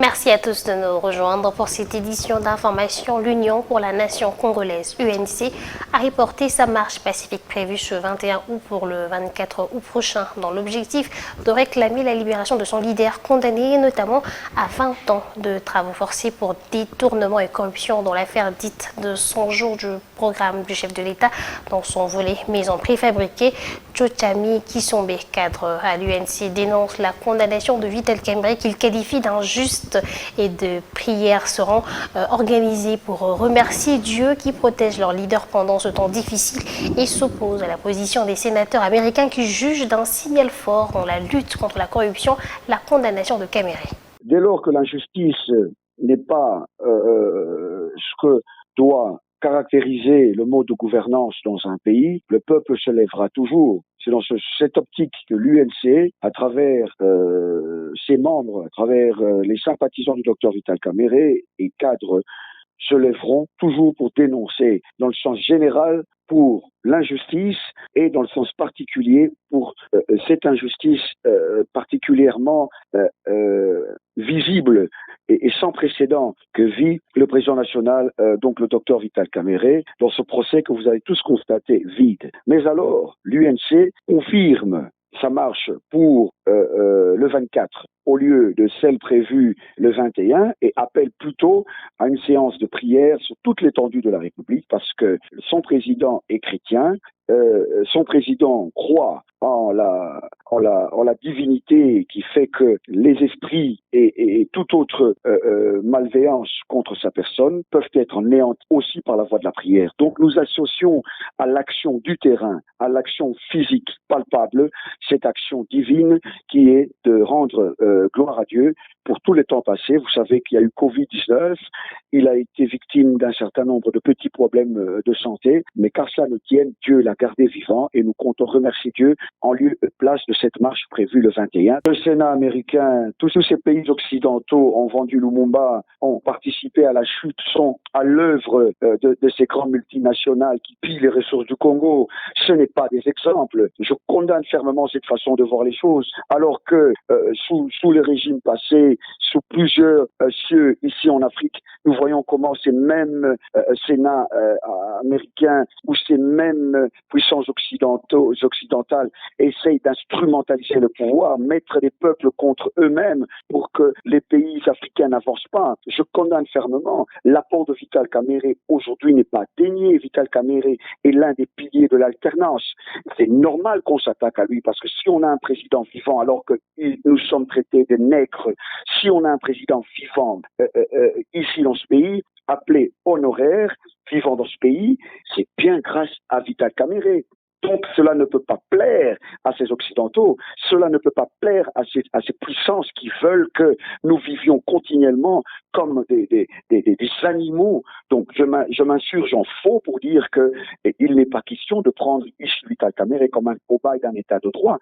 Merci à tous de nous rejoindre pour cette édition d'information. L'Union pour la Nation congolaise, UNC, a reporté sa marche pacifique prévue ce 21 août pour le 24 août prochain, dans l'objectif de réclamer la libération de son leader condamné notamment à 20 ans de travaux forcés pour détournement et corruption dans l'affaire dite de 100 jours du programme du chef de l'État dans son volet maison préfabriquée. Tchotchami Kisombe, cadre à l'UNC, dénonce la condamnation de Vital Kamerhe qu'il qualifie d'injuste et de prières seront organisées pour remercier Dieu qui protège leur leader pendant ce temps difficile et s'oppose à la position des sénateurs américains qui jugent d'un signal fort dans la lutte contre la corruption la condamnation de Kamerhe. Dès lors que l'injustice n'est pas ce que doit caractériser le mode de gouvernance dans un pays, le peuple se lèvera toujours. C'est dans cette optique que l'UNC, à travers ses membres, à travers les sympathisants du docteur Vital Kamerhe et cadres, se lèveront toujours pour dénoncer, dans le sens général, pour l'injustice et dans le sens particulier pour cette injustice particulièrement visible et sans précédent que vit le président national, donc le docteur Vital Kamerhe, dans ce procès que vous avez tous constaté vide. Mais alors, l'UNC confirme sa marche pour le 24 au lieu de celle prévue le 21 et appelle plutôt à une séance de prière sur toute l'étendue de la République parce que son président est chrétien, son président croit en la divinité qui fait que les esprits et toute autre malveillance contre sa personne peuvent être néantis aussi par la voie de la prière. Donc nous associons à l'action du terrain, à l'action physique palpable, cette action divine qui est de rendre gloire à Dieu pour tous les temps passés. Vous savez qu'il y a eu Covid-19, il a été victime d'un certain nombre de petits problèmes de santé, mais qu'à cela ne tienne, Dieu l'a gardé vivant et nous comptons remercier Dieu en lieu et place de cette marche prévue le 21. Le Sénat américain, tous ces pays occidentaux ont vendu Lumumba, ont participé à la chute, sont à l'œuvre de ces grandes multinationales qui pillent les ressources du Congo. Ce n'est pas des exemples. Je condamne fermement cette façon de voir les choses, alors que sous les régimes passés, sous plusieurs cieux ici en Afrique, nous voyons comment ces mêmes Sénats américains ou ces mêmes puissances occidentales essayent d'instrumentaliser le pouvoir, mettre les peuples contre eux-mêmes pour que les pays africains n'avancent pas. Je condamne fermement. L'apport de Vital Kamerhe aujourd'hui n'est pas dénié. Vital Kamerhe est l'un des piliers de l'alternance. C'est normal qu'on s'attaque à lui parce que si on a un président vivant alors que nous sommes traités de nègres, si on a un président vivant ici dans ce pays, appelé honoraire, vivant dans ce pays, c'est bien grâce à Vital Kamerhe. Donc cela ne peut pas plaire à ces Occidentaux, cela ne peut pas plaire à ces puissances qui veulent que nous vivions continuellement comme des animaux. Donc je m'insurge en faux pour dire qu'il n'est pas question de prendre ici Vital Kamerhe comme un cobaye d'un état de droit.